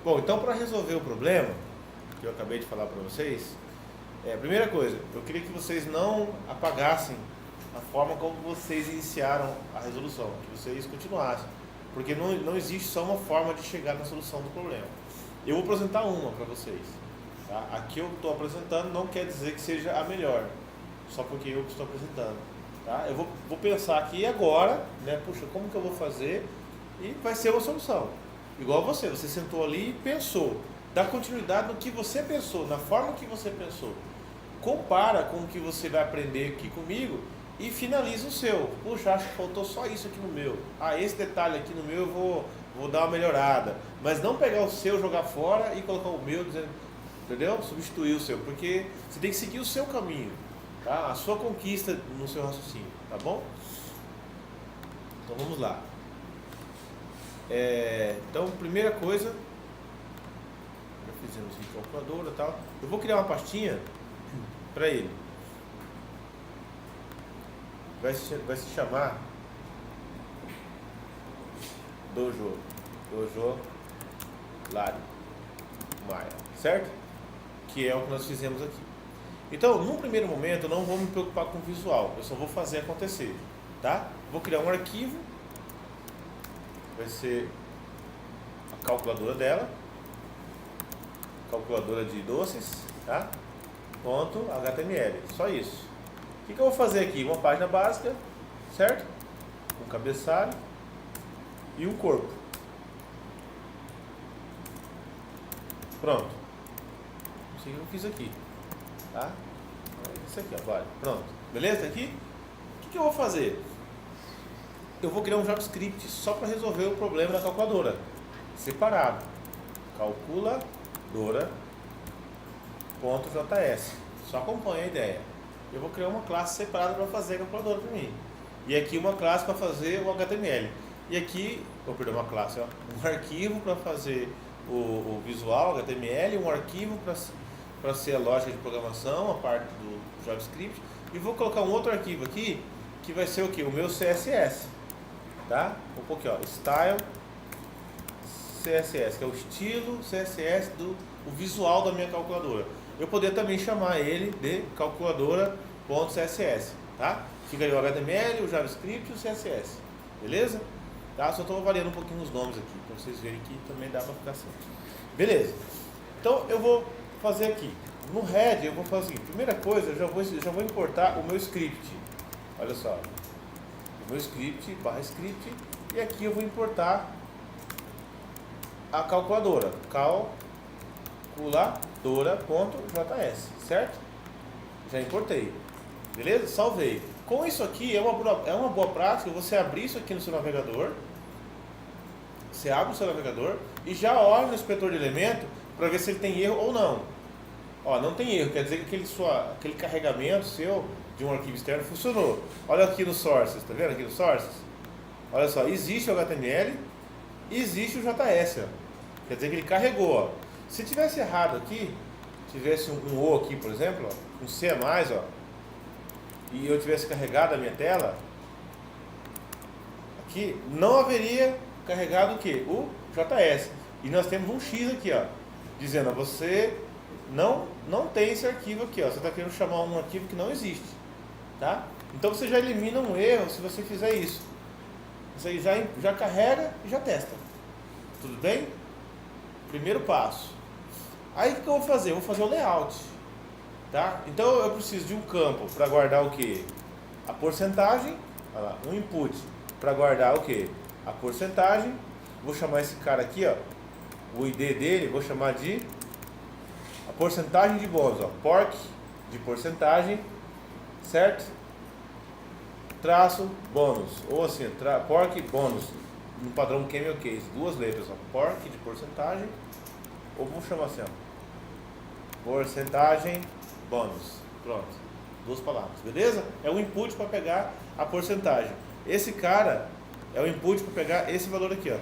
Bom, então para resolver o problema que eu acabei de falar para vocês, primeira coisa, eu queria que vocês não apagassem a forma como vocês iniciaram a resolução, que vocês continuassem, porque não existe só uma forma de chegar na solução do problema. Eu vou apresentar uma para vocês. Tá? A que eu estou apresentando não quer dizer que seja a melhor, só porque eu que estou apresentando. Tá? Eu vou pensar aqui agora, né? Puxa, como que eu vou fazer? E vai ser uma solução. Igual você sentou ali e pensou. Dá continuidade no que você pensou, na forma que você pensou. Compara com o que você vai aprender aqui comigo e finaliza o seu. Puxa, acho que faltou só isso aqui no meu. Ah, esse detalhe aqui no meu eu vou dar uma melhorada. Mas não pegar o seu, jogar fora e colocar o meu, dizendo, entendeu? Substituir o seu, porque você tem que seguir o seu caminho, tá? A sua conquista no seu raciocínio, tá bom? Então vamos lá. Então, primeira coisa, já fizemos aqui calculadora e tal. Eu vou criar uma pastinha para ele. Vai se chamar Dojo Lari Maia, certo? Que é o que nós fizemos aqui. Então, num primeiro momento, eu não vou me preocupar com o visual, eu só vou fazer acontecer, tá? Vou criar um arquivo, vai ser a calculadora dela, calculadora de doces, tá? Ponto HTML, só isso. O que eu vou fazer aqui? Uma página básica, certo? Um cabeçalho e um corpo. Pronto. Isso que eu fiz aqui, tá? Isso aqui, ó, vale. Pronto. Beleza? Aqui? O que eu vou fazer? Eu vou criar um JavaScript só para resolver o problema da calculadora. Separado. Calculadora.js. Só acompanha a ideia. Eu vou criar uma classe separada para fazer a calculadora para mim. E aqui uma classe para fazer o HTML. E aqui, uma classe, ó, um arquivo para fazer o visual HTML, um arquivo para ser a lógica de programação, a parte do JavaScript. E vou colocar um outro arquivo aqui, que vai ser o que? O meu CSS. Tá? Um pouquinho, ó, style CSS, que é o estilo CSS o visual da minha calculadora. Eu poderia também chamar ele de calculadora.css, tá? Fica aí o HTML, o JavaScript e o CSS, beleza? Tá? Só estou variando um pouquinho os nomes aqui, para vocês verem que também dá para ficar certo. Beleza? Então eu vou fazer aqui, no head eu vou fazer o seguinte, primeira coisa, eu já vou importar o meu script, olha só, o meu script, /script, e aqui eu vou importar a calculadora, calculadora.js, certo? Já importei, beleza? Salvei. Com isso aqui, é uma boa prática você abrir isso aqui no seu navegador, você abre o seu navegador e já olha no inspetor de elemento para ver se ele tem erro ou não. Ó, não tem erro, quer dizer que aquele carregamento seu de um arquivo externo funcionou. Olha aqui no sources, tá vendo aqui no sources? Olha só, existe o HTML, existe o JS, ó. Quer dizer que ele carregou, ó. Se tivesse errado aqui, tivesse um O aqui, por exemplo, ó, um C a mais, ó, e eu tivesse carregado a minha tela, aqui não haveria carregado o que? O JS. E nós temos um X aqui, ó, dizendo, ó, você não tem esse arquivo aqui, ó, você está querendo chamar um arquivo que não existe, tá? Então você já elimina um erro se você fizer isso. Você já carrega e já testa. Tudo bem? Primeiro passo. Aí o que eu vou fazer? Eu vou fazer o layout, tá? Então eu preciso de um campo para guardar o que? A porcentagem, olha lá, um input para guardar o que? A porcentagem. Vou chamar esse cara aqui, ó, o ID dele, vou chamar de a porcentagem de bônus, ó, porc de porcentagem, certo? Traço bônus, ou assim, porc bônus, no padrão camel case, duas letras, ó, porc de porcentagem, ou vamos chamar assim, ó, porcentagem bônus, pronto, duas palavras, beleza? É o input para pegar a porcentagem. Esse cara é o input para pegar esse valor aqui, ó,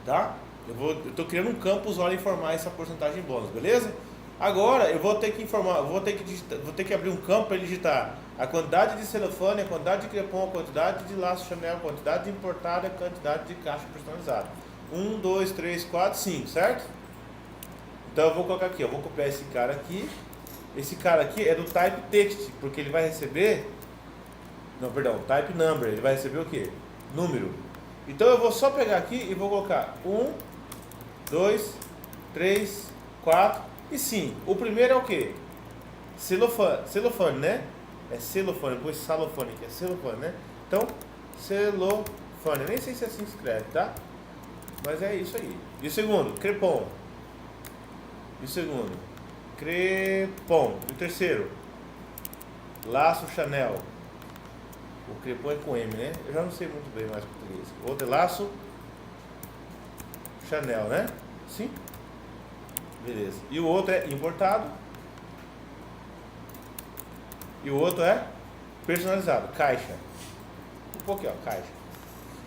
tá? Eu estou criando um campo usuário informar essa porcentagem bônus, beleza? Agora eu vou ter que informar, vou ter que abrir um campo para digitar a quantidade de celofane, a quantidade de crepom, a quantidade de laço Chanel, a quantidade de importada, a quantidade de caixa personalizada. 1, 2, 3, 4, 5, certo? Então eu vou colocar aqui, eu vou copiar esse cara aqui. Esse cara aqui é do type text, porque ele vai receber... Não, perdão, type number, ele vai receber o quê? Número. Então eu vou só pegar aqui e vou colocar 1, 2, 3, 4 e 5. O primeiro é o quê? Celofane, celofane, né? É celofane, depois salofane aqui, é celofane, né? Então, celofane, nem sei se assim se escreve, tá? Mas é isso aí. E o segundo? Crepom. E o segundo? Crepom. E o terceiro? Laço Chanel. O crepom é com M, né? Eu já não sei muito bem mais português. O outro é laço Chanel, né? Sim? Beleza. E o outro é importado. E o outro é personalizado, caixa. Um pouquinho, ó, caixa.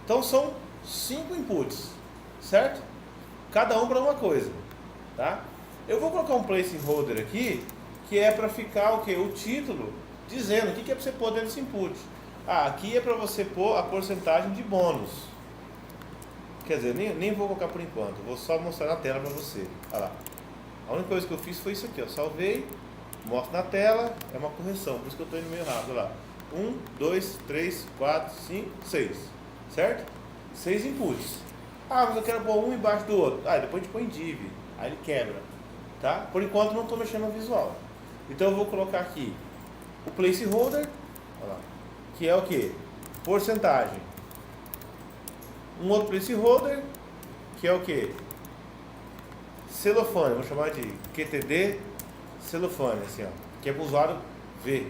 Então são 5 inputs, certo? Cada um para uma coisa, tá? Eu vou colocar um placeholder aqui, que é para ficar o quê? O título dizendo o que é para você pôr dentro desse input. Ah, aqui é para você pôr a porcentagem de bônus. Quer dizer, nem vou colocar por enquanto, vou só mostrar na tela para você. Olha lá. A única coisa que eu fiz foi isso aqui, ó. Salvei, mostro na tela, é uma correção, por isso que eu estou indo meio rápido. Olha lá. 1, 2, 3, 4, 5, 6. Certo? 6 inputs. Ah, mas eu quero pôr um embaixo do outro. Ah, depois a gente põe div. Aí ele quebra. Tá? Por enquanto não estou mexendo no visual. Então eu vou colocar aqui o placeholder. Olha lá. Que é o que? Porcentagem. Um outro placeholder, que é o que? Celofane, vou chamar de QTD celofane, assim, ó, que é para o usuário ver,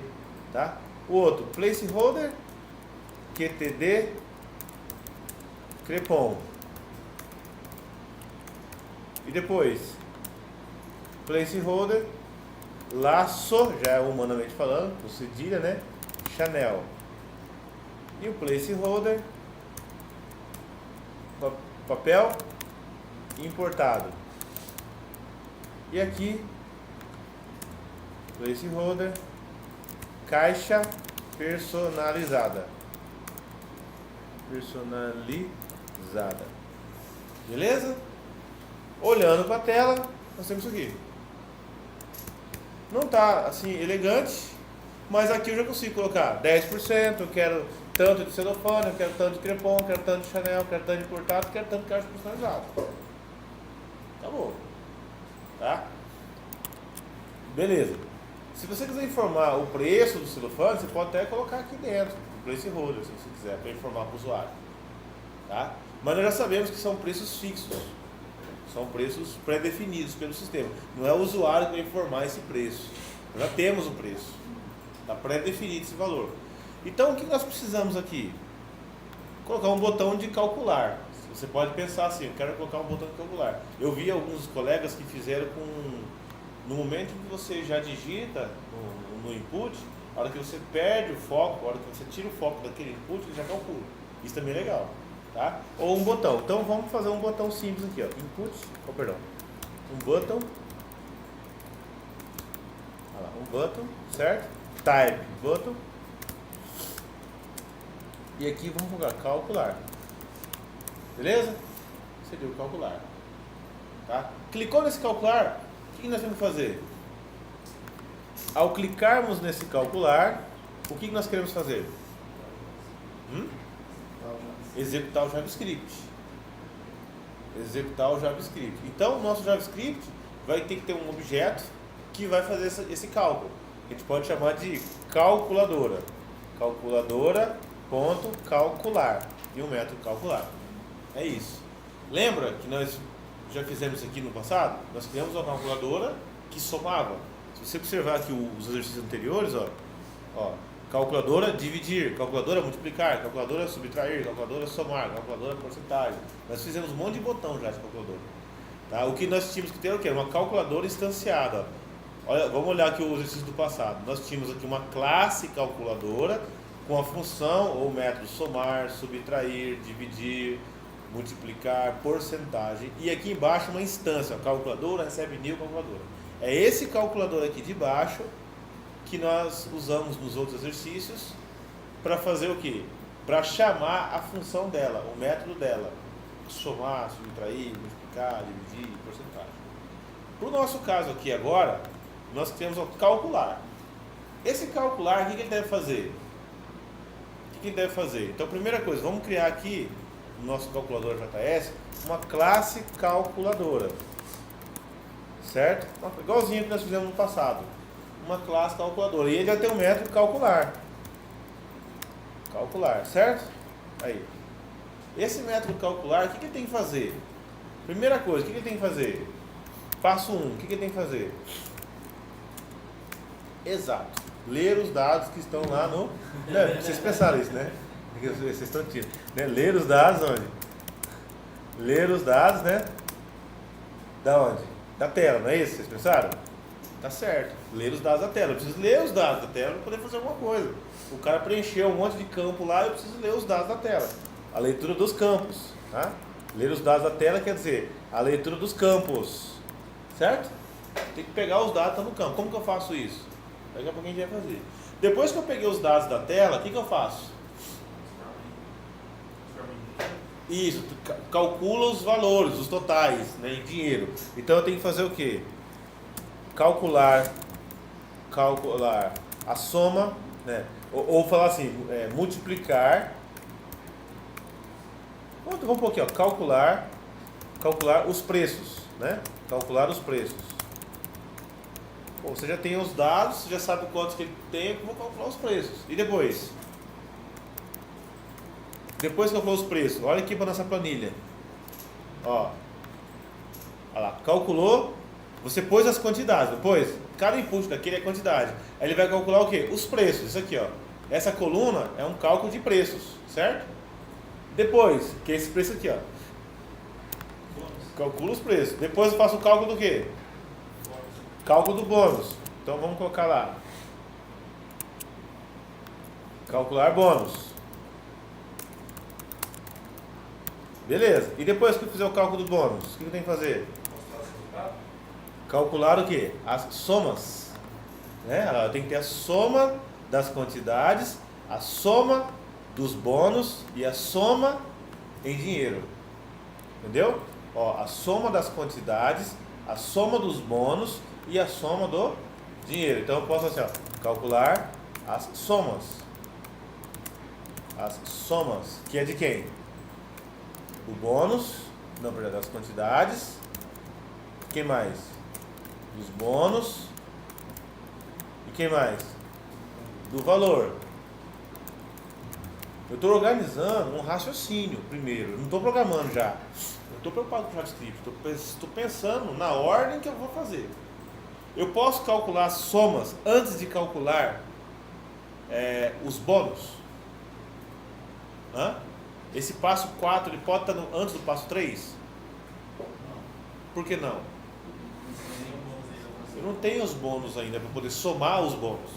tá? O outro, placeholder, QTD crepom. E depois, placeholder, laço, já é humanamente falando, com cedilha, né? Chanel. E o placeholder, papel importado. E aqui, placeholder, caixa personalizada. Personalizada. Beleza? Olhando para a tela, nós temos isso aqui. Não está assim elegante, mas aqui eu já consigo colocar 10%, eu quero tanto de celofane, eu quero tanto de crepom, eu quero tanto de Chanel, eu quero tanto de importado, eu quero tanto de caixa personalizada. Acabou. Tá? Beleza. Se você quiser informar o preço do celofane, você pode até colocar aqui dentro, o placeholder, se você quiser, para informar para o usuário. Tá? Mas nós já sabemos que são preços fixos. São preços pré-definidos pelo sistema. Não é o usuário que vai informar esse preço. Nós já temos o preço. Está pré-definido esse valor. Então, o que nós precisamos aqui? Colocar um botão de calcular. Você pode pensar assim, eu quero colocar um botão de calcular. Eu vi alguns colegas que fizeram no momento que você já digita no input, a hora que você perde o foco, a hora que você tira o foco daquele input, ele já calcula. Isso também é legal. Tá? Ou um botão. Então vamos fazer um botão simples aqui, ó. Input, perdão. Um button. Olha lá, um button, certo? Type button. E aqui vamos colocar calcular. Beleza? Seria o calcular. Tá? Clicou nesse calcular, o que nós temos que fazer? Ao clicarmos nesse calcular, o que nós queremos fazer? Executar o JavaScript. Executar o JavaScript. Então, o nosso JavaScript vai ter que ter um objeto que vai fazer esse cálculo. A gente pode chamar de calculadora. Calculadora.calcular. E o método calcular. É isso. Lembra que nós já fizemos isso aqui no passado? Nós criamos uma calculadora que somava. Se você observar aqui os exercícios anteriores, ó, calculadora dividir, calculadora multiplicar, calculadora subtrair, calculadora somar, calculadora porcentagem. Nós fizemos um monte de botão já de calculadora. Tá? O que nós tínhamos que ter é o quê? Uma calculadora instanciada. Olha, vamos olhar aqui o exercício do passado. Nós tínhamos aqui uma classe calculadora com a função ou método somar, subtrair, dividir, multiplicar, porcentagem. E aqui embaixo uma instância, calculadora, recebe new calculadora. É esse calculador aqui de baixo que nós usamos nos outros exercícios para fazer o quê? Para chamar a função dela, o método dela. somar, subtrair, multiplicar, dividir, porcentagem. Para o nosso caso aqui agora, nós temos o calcular. Esse calcular, o que ele deve fazer? O que ele deve fazer? Então, primeira coisa, vamos criar aqui, no nosso calculador JS, uma classe calculadora. Certo? Igualzinho que nós fizemos no passado. Uma classe calculadora. E ele vai ter um método calcular. Calcular, certo? Aí. Esse método calcular, o que ele tem que fazer? Primeira coisa, o que ele tem que fazer? Passo 1, o que ele tem que fazer? Exato. Ler os dados que estão lá no... Né? Vocês pensaram isso, né? Vocês estão tirando. Né? Ler os dados onde? Ler os dados, né? Da onde? Da tela, não é isso? Vocês pensaram? Tá certo. Ler os dados da tela. Eu preciso ler os dados da tela para poder fazer alguma coisa. O cara preencheu um monte de campo lá, eu preciso ler os dados da tela. A leitura dos campos, tá? Ler os dados da tela quer dizer a leitura dos campos, certo? Tem que pegar os dados que estão no campo. Como que eu faço isso? Daqui a pouco a gente vai fazer. Depois que eu peguei os dados da tela, o que eu faço? Isso, calcula os valores, os totais, né, em dinheiro. Então eu tenho que fazer o quê? Calcular a soma, né? Ou falar assim, multiplicar. Vamos pôr aqui, ó, calcular os preços, né? Calcular os preços. Bom, você já tem os dados, você já sabe quantos que ele tem, eu vou calcular os preços. E depois? Depois que eu calculo os preços, olha aqui para nossa planilha. Ó. Olha lá, calculou, você pôs as quantidades, depois, cada input daquele é quantidade. Aí ele vai calcular o quê? Os preços, isso aqui, ó. Essa coluna é um cálculo de preços, certo? Depois, que é esse preço aqui, ó. Calcula os preços. Depois eu faço o cálculo do quê? Cálculo do bônus. Então vamos colocar lá. Calcular bônus. Beleza. E depois que eu fizer o cálculo do bônus, o que eu tenho que fazer? Calcular o quê? As somas. Né? Eu tenho que ter a soma das quantidades, a soma dos bônus e a soma em dinheiro. Entendeu? Ó, a soma das quantidades, a soma dos bônus e a soma do dinheiro. Então eu posso assim, ó, calcular as somas. As somas, que é de quem? O bônus, não, perdão, das quantidades. Quem mais? Dos bônus. E quem mais? Do valor. Eu estou organizando um raciocínio primeiro. Eu não estou programando já. Eu estou preocupado com o JavaScript. Estou pensando na ordem que eu vou fazer. Eu posso calcular somas antes de calcular os bônus? Hã? Esse passo 4 ele pode estar antes do passo 3? Por que não? Eu não tenho os bônus ainda para poder somar os bônus.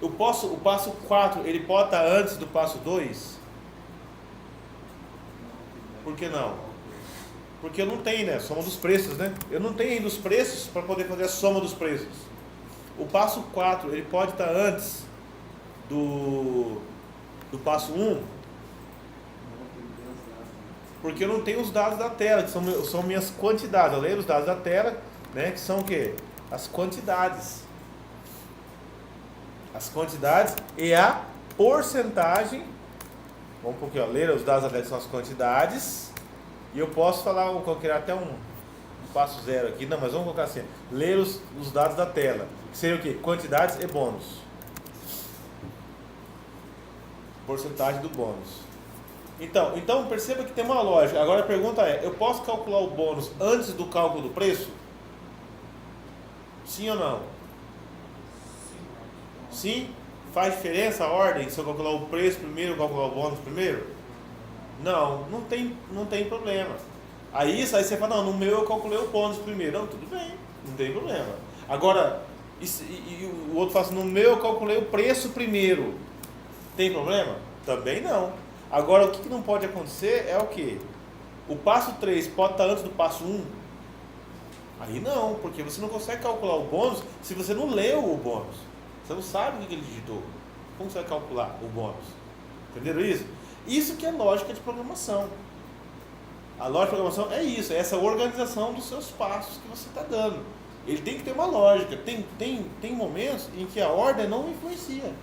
O passo 4 ele pode estar antes do passo 2? Por que não? Porque eu não tenho, né? Soma dos preços, né? Eu não tenho ainda os preços para poder fazer a soma dos preços. O passo 4 ele pode estar antes do passo 1? Porque eu não tenho os dados da tela, que são minhas quantidades. Eu leio os dados da tela, né? Que são o quê? As quantidades. As quantidades e a porcentagem. Vamos um pouquinho, ó, ler os dados da tela que são as quantidades. E eu posso falar, vou criar até um passo 0 aqui. Não, mas vamos colocar assim. Ler os dados da tela. Que seria o quê? Quantidades e bônus. Porcentagem do bônus. Então perceba que tem uma lógica. Agora a pergunta é, eu posso calcular o bônus antes do cálculo do preço? Sim ou não? Sim? Faz diferença a ordem se eu calcular o preço primeiro ou calcular o bônus primeiro? Não tem problema. Aí você fala, não, no meu eu calculei o bônus primeiro. Não, tudo bem, não tem problema. Agora, e o outro fala assim, no meu eu calculei o preço primeiro. Tem problema? Também não. Agora, o que não pode acontecer é o quê? O passo 3 pode estar antes do passo 1? Aí não, porque você não consegue calcular o bônus se você não leu o bônus. Você não sabe o que ele digitou. Como você vai calcular o bônus? Entenderam isso? Isso que é lógica de programação. A lógica de programação é isso, é essa organização dos seus passos que você está dando. Ele tem que ter uma lógica. Tem momentos em que a ordem não influencia.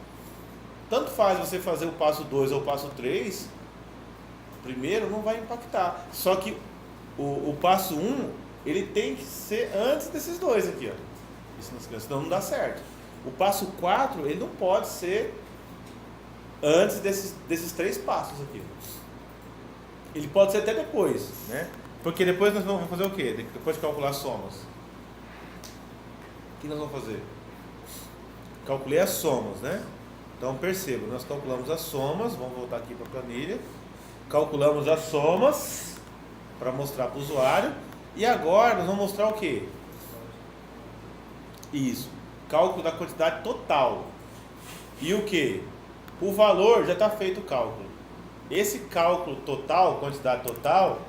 Tanto faz você fazer o passo 2 ou o passo 3, primeiro não vai impactar. Só que o passo 1, ele tem que ser antes desses dois aqui, ó. Isso senão não dá certo. O passo 4, ele não pode ser antes desses 3 passos aqui. Ele pode ser até depois, né? Porque depois nós vamos fazer o quê? Depois de calcular as somas. O que nós vamos fazer? Calculei as somas, né? Então perceba, nós calculamos as somas, vamos voltar aqui para a planilha. Calculamos as somas para mostrar para o usuário. E agora nós vamos mostrar o quê? Isso, cálculo da quantidade total. E o quê? O valor já está feito o cálculo. Esse cálculo total, quantidade total,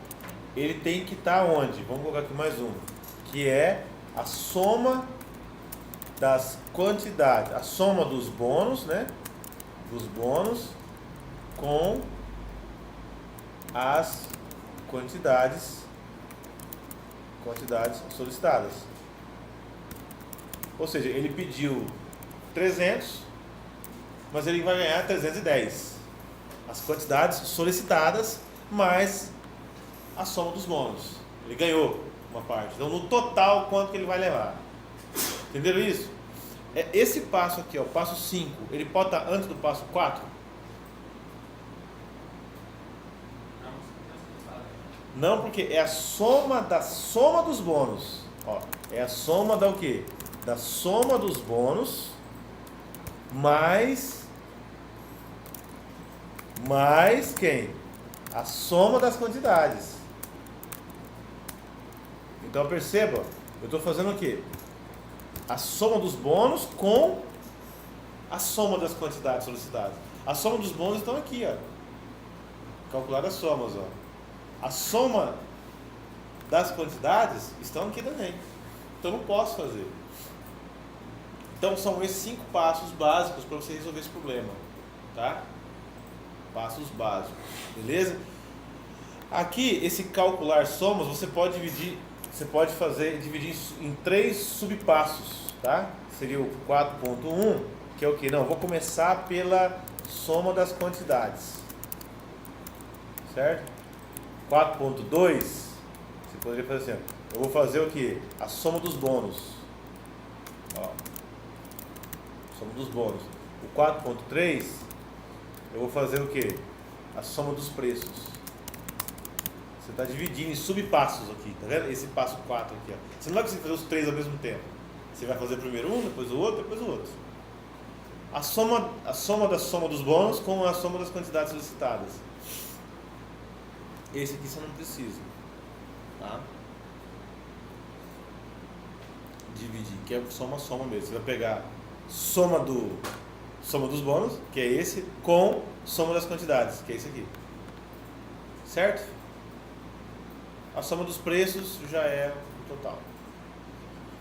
ele tem que estar onde? Vamos colocar aqui mais um, que é a soma das quantidades, a soma dos bônus, né? Dos bônus com as quantidades solicitadas. Ou seja, ele pediu 300, mas ele vai ganhar 310. As quantidades solicitadas mais a soma dos bônus. Ele ganhou uma parte. Então, no total, quanto que ele vai levar? Entenderam isso? Esse passo aqui, ó, o passo 5, ele pode estar antes do passo 4? Não, porque é a soma da soma dos bônus. Ó, é a soma da o quê? Da soma dos bônus mais quem? A soma das quantidades. Então perceba, eu estou fazendo o quê? A soma dos bônus com a soma das quantidades solicitadas. A soma dos bônus estão aqui, ó. Calcular as somas, ó. A soma das quantidades estão aqui também. Então eu não posso fazer. Então são esses 5 passos básicos para você resolver esse problema, tá? Passos básicos, beleza? Aqui, esse calcular somas, você pode dividir em 3 subpassos, tá? Seria o 4.1, que é o que? Não, vou começar pela soma das quantidades, certo? 4.2, você poderia fazer assim, ó, eu vou fazer o que? A soma dos bônus, ó, soma dos bônus. O 4.3, eu vou fazer o que? A soma dos preços. Você está dividindo em subpassos aqui, tá vendo? Esse passo 4 aqui, ó. Você não vai conseguir fazer os 3 ao mesmo tempo. Você vai fazer primeiro um, depois o outro, depois o outro. A soma da soma dos bônus com a soma das quantidades solicitadas. Esse aqui você não precisa, tá? Dividir, que é só uma soma mesmo. Você vai pegar soma dos bônus, que é esse, com soma das quantidades, que é esse aqui. Certo? A soma dos preços já é o total.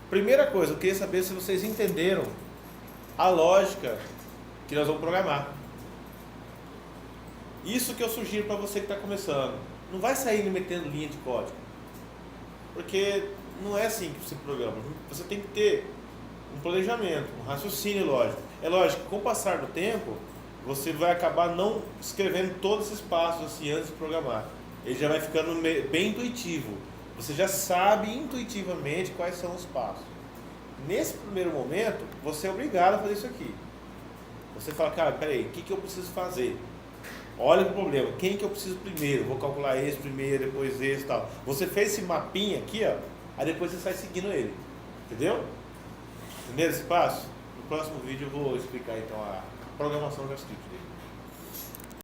Primeira coisa, eu queria saber se vocês entenderam a lógica que nós vamos programar. Isso que eu sugiro para você que está começando. Não vai sair metendo linha de código. Porque não é assim que você programa. Você tem que ter um planejamento, um raciocínio lógico. É lógico que com o passar do tempo, você vai acabar não escrevendo todos esses passos assim antes de programar. Ele já vai ficando bem intuitivo. Você já sabe intuitivamente quais são os passos. Nesse primeiro momento, você é obrigado a fazer isso aqui. Você fala, cara, peraí, o que eu preciso fazer? Olha o problema, quem que eu preciso primeiro? Vou calcular esse primeiro, depois esse e tal. Você fez esse mapinha aqui, ó, aí depois você sai seguindo ele. Entendeu? Entenderam esse passo? No próximo vídeo eu vou explicar então a programação do JavaScript dele.